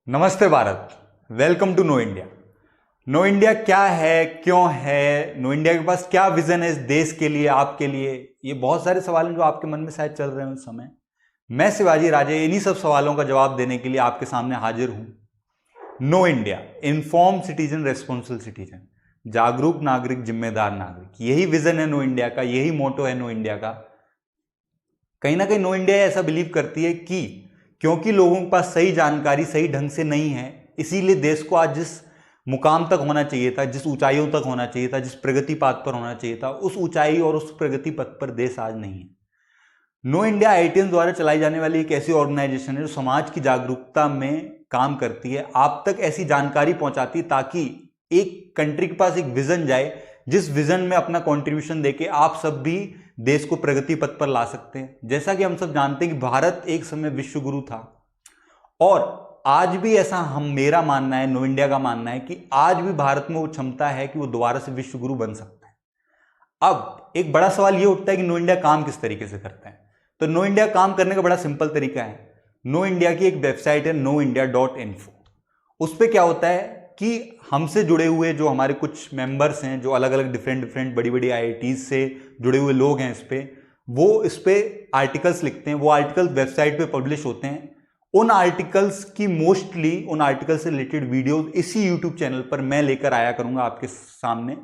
नमस्ते Bharat. Welcome to know India. Know India क्या है, क्यों है, नो इंडिया के पास क्या विजन है इस देश के लिए, आपके लिए? ये बहुत सारे सवाल हैं जो आपके मन में शायद चल रहे हैं उस समय। मैं शिवाजी राजे इन्हीं सब सवालों का जवाब देने के लिए आपके सामने हाजिर हूं। Know India, inform citizen responsible citizen, जागरूक नागरिक जिम्मेदार नागरिक, यही विजन है नो इंडिया का, यही मोटो है नो इंडिया का। कहीं ना कहीं नो इंडिया ऐसा बिलीव करती है कि क्योंकि लोगों के पास सही जानकारी सही ढंग से नहीं है, इसीलिए देश को आज जिस मुकाम तक होना चाहिए था, जिस ऊंचाइयों तक होना चाहिए था, जिस प्रगति पथ पर होना चाहिए था, उस ऊंचाई और उस प्रगति पथ पर देश आज नहीं है। नो इंडिया आईटीएन द्वारा चलाई जाने वाली एक ऐसी ऑर्गेनाइजेशन है जो समाज की जागरूकता में काम करती है, आप तक ऐसी जानकारी पहुंचाती है ताकि एक कंट्री के पास एक विजन जाए, जिस विजन में अपना कंट्रीब्यूशन देके आप सब भी देश को प्रगति पथ पर ला सकते हैं। जैसा कि हम सब जानते हैं कि भारत एक समय विश्व गुरु था और आज भी ऐसा मेरा मानना है, नो इंडिया का मानना है कि आज भी भारत में वो क्षमता है कि वो दोबारा से विश्व गुरु बन सकता है। अब एक बड़ा सवाल ये उठता है कि नो इंडिया काम किस तरीके से करता है। तो नो इंडिया काम करने का बड़ा सिंपल तरीका है। नो इंडिया की एक वेबसाइट है noindia.info। उस पर क्या होता है कि हमसे जुड़े हुए जो हमारे कुछ मेंबर्स हैं, जो अलग अलग डिफरेंट बड़ी बड़ी आईआईटीज से जुड़े हुए लोग हैं, वो इस पे आर्टिकल्स लिखते हैं। वो आर्टिकल्स वेबसाइट पे पब्लिश होते हैं। उन आर्टिकल्स की मोस्टली उन आर्टिकल से रिलेटेड वीडियोस इसी यूट्यूब चैनल पर मैं लेकर आया करूंगा आपके सामने,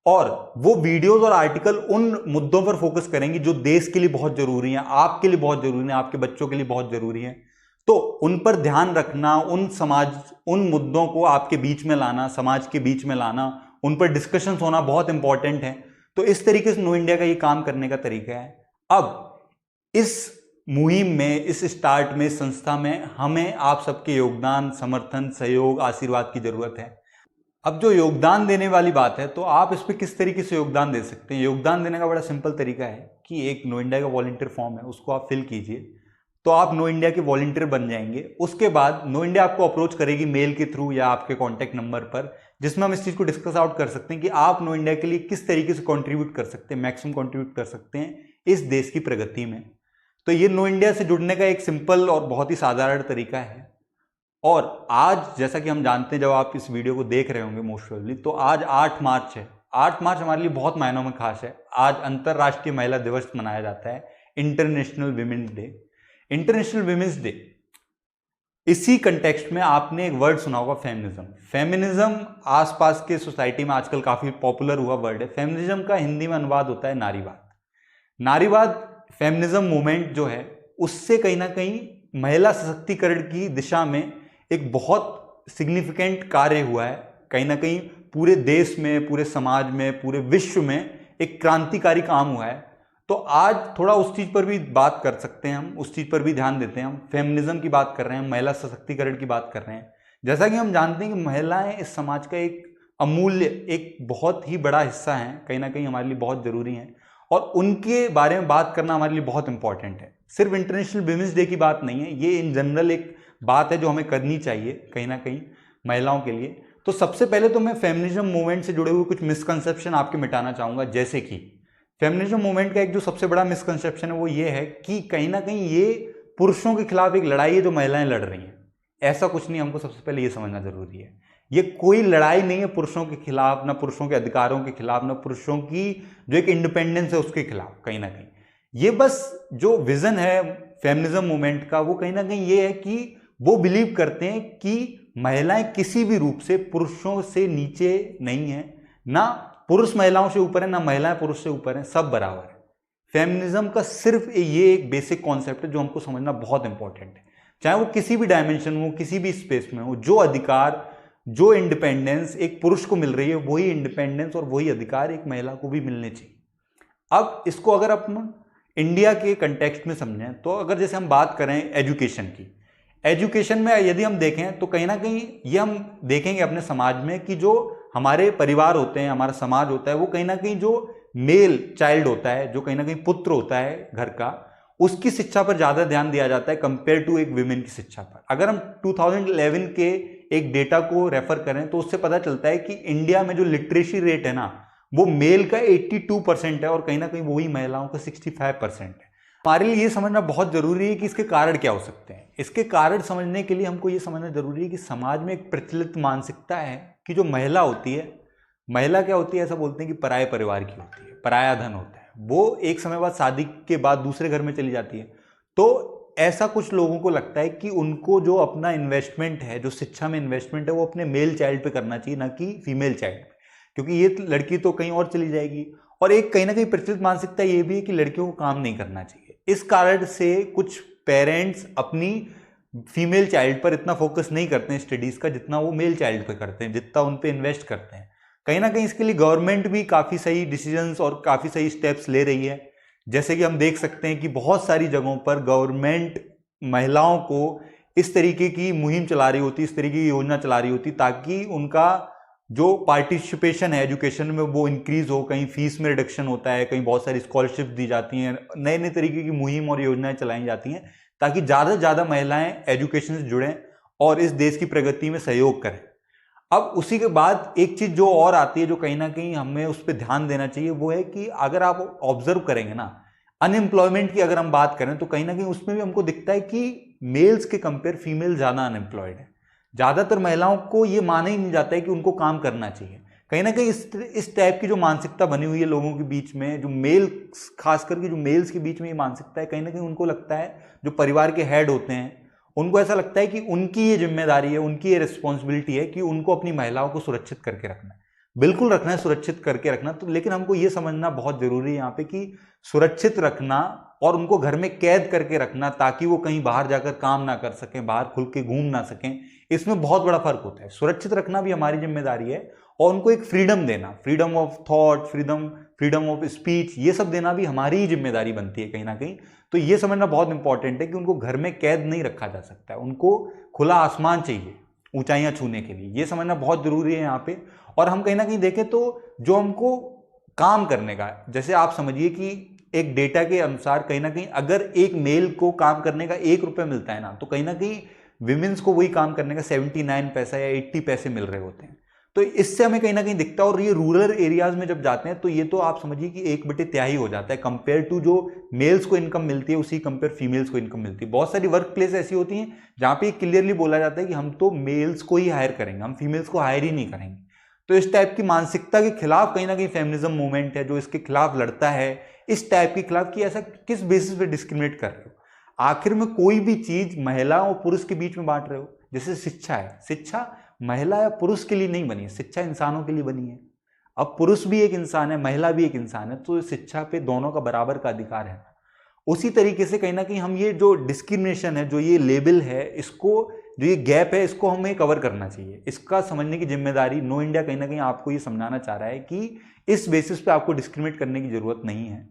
और वो वीडियोस और आर्टिकल उन मुद्दों पर फोकस करेंगे जो देश के लिए बहुत जरूरी हैं, आपके लिए बहुत जरूरी हैं, आपके बच्चों के लिए बहुत जरूरी हैं। तो उन पर ध्यान रखना, उन मुद्दों को आपके बीच में लाना, समाज के बीच में लाना, उन पर डिस्कशन होना बहुत इंपॉर्टेंट है। तो इस तरीके से नो इंडिया का ये काम करने का तरीका है। अब इस मुहिम में, इस स्टार्ट में, संस्था में हमें आप सबके योगदान, समर्थन, सहयोग, आशीर्वाद की जरूरत है। अब जो योगदान देने वाली बात है, तो आप इस पर किस तरीके से योगदान दे सकते हैं। योगदान देने का बड़ा सिंपल तरीका है कि एक नो इंडिया का वॉलंटियर फॉर्म है, उसको आप फिल कीजिए, तो आप नो इंडिया के वॉलंटियर बन जाएंगे। उसके बाद नो इंडिया आपको अप्रोच करेगी मेल के थ्रू या आपके कॉन्टैक्ट नंबर पर, जिसमें हम इस चीज़ को डिस्कस आउट कर सकते हैं कि आप नो इंडिया के लिए किस तरीके से कंट्रीब्यूट कर सकते हैं, मैक्सिमम कंट्रीब्यूट कर सकते हैं इस देश की प्रगति में। तो ये नो इंडिया से जुड़ने का एक सिंपल और बहुत ही साधारण तरीका है। और आज जैसा कि हम जानते हैं, जब आप इस वीडियो को देख रहे होंगे मोस्ट प्रोबेबली, तो आज 8 मार्च है। 8 मार्च हमारे लिए बहुत मायनों में खास है। आज अंतर्राष्ट्रीय महिला दिवस मनाया जाता है, international women's day. International women's day, इसी कंटेक्स्ट में आपने एक वर्ड सुना होगा, फेमिनिज्म। फेमिनिज्म आसपास के सोसाइटी में आजकल काफी पॉपुलर हुआ वर्ड है। फेमिनिज्म का हिंदी में अनुवाद होता है नारीवाद। नारीवाद, फेमिनिज्म मूवमेंट जो है, उससे कहीं ना कहीं महिला सशक्तिकरण की दिशा में एक बहुत सिग्निफिकेंट कार्य हुआ है। कहीं ना कहीं पूरे देश में, पूरे समाज में, पूरे विश्व में एक क्रांतिकारी काम हुआ है। तो आज थोड़ा उस चीज पर भी बात कर सकते हैं, हम उस चीज पर भी ध्यान देते हैं। हम फेमिनिज्म की बात कर रहे हैं, महिला सशक्तिकरण की बात कर रहे हैं। जैसा कि हम जानते हैं कि महिलाएं इस समाज का एक अमूल्य, एक बहुत ही बड़ा हिस्सा है, कहीं ना कहीं हमारे लिए बहुत जरूरी है, और उनके बारे में बात करना हमारे लिए बहुत इंपॉर्टेंट है। सिर्फ इंटरनेशनल विमेंस डे की बात नहीं है, ये इन जनरल एक बात है जो हमें करनी चाहिए कहीं ना कहीं महिलाओं के लिए। तो सबसे पहले तो मैं फेमिनिज्म मूवमेंट से जुड़े हुए कुछ मिसकंसेप्शन आपके मिटाना चाहूंगा। जैसे कि फेमिनिज्म मूवमेंट का एक जो सबसे बड़ा मिसकंसेप्शन है वो ये है कि कहीं ना कहीं ये पुरुषों के खिलाफ एक लड़ाई है जो महिलाएं लड़ रही हैं। ऐसा कुछ नहीं, हमको सबसे पहले ये समझना जरूरी है। ये कोई लड़ाई नहीं है पुरुषों के खिलाफ, ना पुरुषों के अधिकारों के खिलाफ, ना पुरुषों की जो एक इंडिपेंडेंस है उसके खिलाफ। कहीं ना कहीं ये बस जो विजन है फेमिनिज्म मूवमेंट का, वो कहीं ना कहीं ये है कि वो बिलीव करते हैं कि महिलाएं किसी भी रूप से पुरुषों से नीचे नहीं है, ना पुरुष महिलाओं से ऊपर है, ना महिलाएं पुरुष से ऊपर हैं, सब बराबर है। फेमिनिज्म का सिर्फ ये एक बेसिक कॉन्सेप्ट है जो हमको समझना बहुत इंपॉर्टेंट है। चाहे वो किसी भी डायमेंशन में हो, किसी भी स्पेस में हो, जो अधिकार, जो इंडिपेंडेंस एक पुरुष को मिल रही है, वही इंडिपेंडेंस और वही अधिकार एक महिला को भी मिलने चाहिए। अब इसको अगर अपन इंडिया के कंटेक्स्ट में समझें, तो अगर जैसे हम बात करें एजुकेशन की, एजुकेशन में यदि हम देखें तो कहीं ना कहीं ये हम देखेंगे अपने समाज में कि जो हमारे परिवार होते हैं, हमारा समाज होता है, वो कहीं ना कहीं जो मेल चाइल्ड होता है, जो कहीं ना कहीं पुत्र होता है घर का, उसकी शिक्षा पर ज्यादा ध्यान दिया जाता है कंपेयर टू एक विमेन की शिक्षा पर। अगर हम 2011 के एक डेटा को रेफर करें तो उससे पता चलता है कि इंडिया में जो लिटरेसी रेट है ना, वो मेल का 82% है और कहीं ना कहीं वही महिलाओं का 65% है। हमारे लिए ये समझना बहुत जरूरी है कि इसके कारण क्या हो सकते हैं। इसके कारण समझने के लिए हमको ये समझना जरूरी है कि समाज में एक प्रचलित मानसिकता है कि जो महिला होती है, महिला क्या होती है, ऐसा बोलते हैं कि पराये परिवार की होती है, पराया धन होता है। वो एक समय बाद शादी के बाद दूसरे घर में चली जाती है। तो ऐसा कुछ लोगों को लगता है कि उनको जो अपना इन्वेस्टमेंट है, जो शिक्षा में इन्वेस्टमेंट है, वो अपने मेल चाइल्ड पे करना चाहिए, ना कि फीमेल चाइल्ड पे, क्योंकि ये लड़की तो कहीं और चली जाएगी। और एक कहीं ना कहीं प्रचलित मानसिकता ये भी है कि लड़कियों को काम नहीं करना चाहिए। इस कारण से कुछ पेरेंट्स अपनी फीमेल चाइल्ड पर इतना फोकस नहीं करते हैं स्टडीज का, जितना वो मेल चाइल्ड पे करते हैं, जितना उन पे इन्वेस्ट करते हैं। कहीं ना कहीं इसके लिए गवर्नमेंट भी काफ़ी सही डिसीजंस और काफ़ी सही स्टेप्स ले रही है। जैसे कि हम देख सकते हैं कि बहुत सारी जगहों पर गवर्नमेंट महिलाओं को इस तरीके की मुहिम चला रही होती, इस तरीके की योजना चला रही होती, ताकि उनका जो पार्टिसिपेशन है एजुकेशन में वो इंक्रीज हो। कहीं फीस में रिडक्शन होता है, कहीं बहुत सारी स्कॉलरशिप दी जाती हैं, नए नए तरीके की मुहिम और योजनाएं चलाई जाती हैं, ताकि ज़्यादा से ज़्यादा महिलाएं एजुकेशन से जुड़ें और इस देश की प्रगति में सहयोग करें। अब उसी के बाद एक चीज जो और आती है, जो कहीं ना कहीं हमें उस पर ध्यान देना चाहिए, वो है कि अगर आप ऑब्जर्व करेंगे ना, अनएम्प्लॉयमेंट की अगर हम बात करें तो कहीं ना कहीं उसमें भी हमको दिखता है कि मेल्स के कंपेयर फीमेल ज्यादा अनएम्प्लॉयड है। ज्यादातर महिलाओं को ये माना ही नहीं जाता है कि उनको काम करना चाहिए। कहीं ना कहीं इस टाइप की जो मानसिकता बनी हुई है लोगों के बीच में, जो मेल, खास करके जो मेल्स के बीच में ये मानसिकता है, कहीं ना कहीं उनको लगता है, जो परिवार के हेड होते हैं, उनको ऐसा लगता है कि उनकी ये जिम्मेदारी है, उनकी ये रिस्पॉन्सिबिलिटी है कि उनको अपनी महिलाओं को सुरक्षित करके रखना है। बिल्कुल रखना है, सुरक्षित करके रखना। तो लेकिन हमको ये समझना बहुत जरूरी है यहाँ पे कि सुरक्षित रखना और उनको घर में कैद करके रखना ताकि वो कहीं बाहर जाकर काम ना कर सकें, बाहर खुल के घूम ना सकें, इसमें बहुत बड़ा फर्क होता है। सुरक्षित रखना भी हमारी जिम्मेदारी है और उनको एक फ्रीडम देना, freedom of thought, freedom of speech, ये सब देना भी हमारी ही जिम्मेदारी बनती है कहीं ना कहीं। तो ये समझना बहुत इंपॉर्टेंट है कि उनको घर में कैद नहीं रखा जा सकता है, उनको खुला आसमान चाहिए ऊंचाइयां छूने के लिए। ये समझना बहुत जरूरी है यहाँ पे। और हम कहीं ना कहीं देखें तो जो हमको काम करने का, जैसे आप समझिए कि एक डेटा के अनुसार कहीं ना कहीं अगर एक मेल को काम करने का 1 रुपया मिलता है ना, तो कहीं ना कहीं विमेंस को वही काम करने का 79 पैसा या 80 पैसे मिल रहे होते हैं। तो इससे हमें कहीं ना कहीं दिखता है। और ये रूरल एरियाज में जब जाते हैं तो ये तो आप समझिए कि 1/3 हो जाता है कंपेयर टू जो मेल्स को इनकम मिलती है, उसी कंपेयर फीमेल्स को इनकम मिलती है। बहुत सारी वर्क प्लेस ऐसी होती हैं जहां पे क्लियरली बोला जाता है कि हम तो मेल्स को ही हायर करेंगे, हम फीमेल्स को हायर ही नहीं करेंगे। तो इस टाइप की मानसिकता के खिलाफ कहीं ना कहीं फेमिनिज्म मूवमेंट है जो इसके खिलाफ लड़ता है, इस टाइप के खिलाफ कि ऐसा किस बेसिस पे डिस्क्रिमिनेट कर रहे हो। आखिर में कोई भी चीज महिला और पुरुष के बीच में बांट रहे हो। जैसे शिक्षा है, शिक्षा महिला या पुरुष के लिए नहीं बनी है, शिक्षा इंसानों के लिए बनी है। अब पुरुष भी एक इंसान है, महिला भी एक इंसान है, तो शिक्षा पे दोनों का बराबर का अधिकार है। उसी तरीके से कहीं ना कहीं हम ये जो डिस्क्रिमिनेशन है, जो ये लेबल है, इसको, जो ये गैप है, इसको हमें कवर करना चाहिए। इसका समझने की जिम्मेदारी नो इंडिया कहीं ना कहीं आपको ये समझाना चाह रहा है कि इस बेसिस पे आपको डिस्क्रिमिनेट करने की जरूरत नहीं है।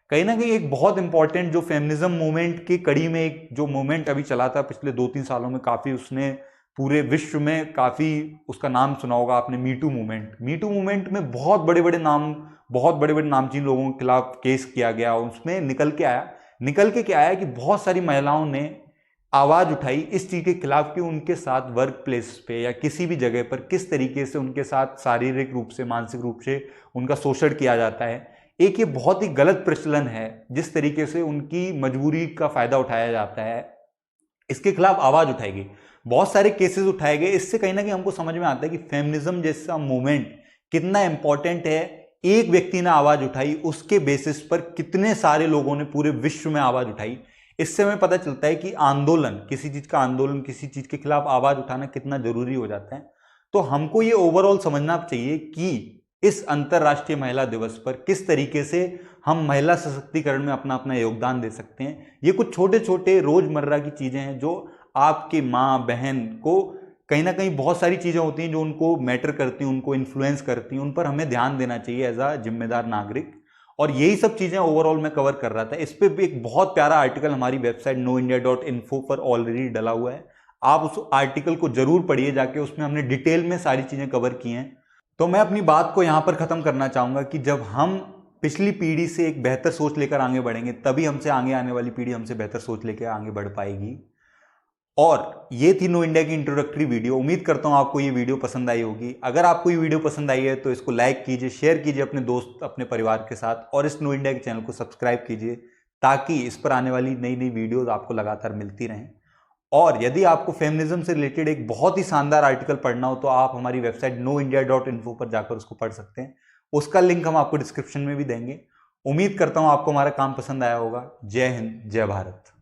कहीं ना कहीं एक बहुत इंपॉर्टेंट जो फेमिनिज्म मूवमेंट की कड़ी में एक जो मूवमेंट अभी चला था पिछले 2-3 सालों में, काफी उसने पूरे विश्व में काफी उसका नाम सुना होगा आपने, मीटू मूवमेंट। मीटू मूवमेंट में बहुत बड़े बड़े नामचीन लोगों के खिलाफ केस किया गया। उसमें निकल के क्या आया कि बहुत सारी महिलाओं ने आवाज उठाई इस चीज के खिलाफ कि उनके साथ वर्क प्लेस पे या किसी भी जगह पर किस तरीके से उनके साथ शारीरिक रूप से, मानसिक रूप से उनका शोषण किया जाता है। एक ये बहुत ही गलत प्रचलन है जिस तरीके से उनकी मजबूरी का फायदा उठाया जाता है। इसके खिलाफ आवाज उठाई गई, बहुत सारे केसेस उठाए गए। इससे कहीं ना कहीं हमको समझ में आता है कि फेमिनिज्म जैसा मूवमेंट कितना इंपॉर्टेंट है। एक व्यक्ति ने आवाज उठाई, उसके बेसिस पर कितने सारे लोगों ने पूरे विश्व में आवाज उठाई। इससे हमें पता चलता है कि आंदोलन, किसी चीज का आंदोलन, किसी चीज के खिलाफ आवाज उठाना कितना जरूरी हो जाता है। तो हमको ये ओवरऑल समझना चाहिए कि इस अंतरराष्ट्रीय महिला दिवस पर किस तरीके से हम महिला सशक्तिकरण में अपना अपना योगदान दे सकते हैं। ये कुछ छोटे छोटे रोजमर्रा की चीजें हैं जो आपके माँ बहन को कहीं ना कहीं बहुत सारी चीजें होती हैं जो उनको मैटर करती हैं, उनको इन्फ्लुएंस करती हैं, उन पर हमें ध्यान देना चाहिए एज अ जिम्मेदार नागरिक। और यही सब चीजें ओवरऑल मैं कवर कर रहा था। इस पर भी एक बहुत प्यारा आर्टिकल हमारी वेबसाइट noindia.info पर ऑलरेडी डला हुआ है, आप उस आर्टिकल को जरूर पढ़िए जाके, उसमें हमने डिटेल में सारी चीजें कवर की हैं। तो मैं अपनी बात को यहां पर खत्म करना चाहूंगा कि जब हम पिछली पीढ़ी से एक बेहतर सोच लेकर आगे बढ़ेंगे, तभी हमसे आगे आने वाली पीढ़ी हमसे बेहतर सोच लेकर आगे बढ़ पाएगी। और ये थी नो इंडिया की इंट्रोडक्टरी वीडियो। उम्मीद करता हूं आपको ये वीडियो पसंद आई होगी। अगर आपको ये वीडियो पसंद आई है तो इसको लाइक कीजिए, शेयर कीजिए अपने दोस्त, अपने परिवार के साथ, और इस नो इंडिया के चैनल को सब्सक्राइब कीजिए ताकि इस पर आने वाली नई नई वीडियोस आपको लगातार मिलती रहें। और यदि आपको फेमिनिज्म से रिलेटेड एक बहुत ही शानदार आर्टिकल पढ़ना हो तो आप हमारी वेबसाइट noindia.info पर जाकर उसको पढ़ सकते हैं। उसका लिंक हम आपको डिस्क्रिप्शन में भी देंगे। उम्मीद करता हूं आपको हमारा काम पसंद आया होगा। जय हिंद, जय भारत।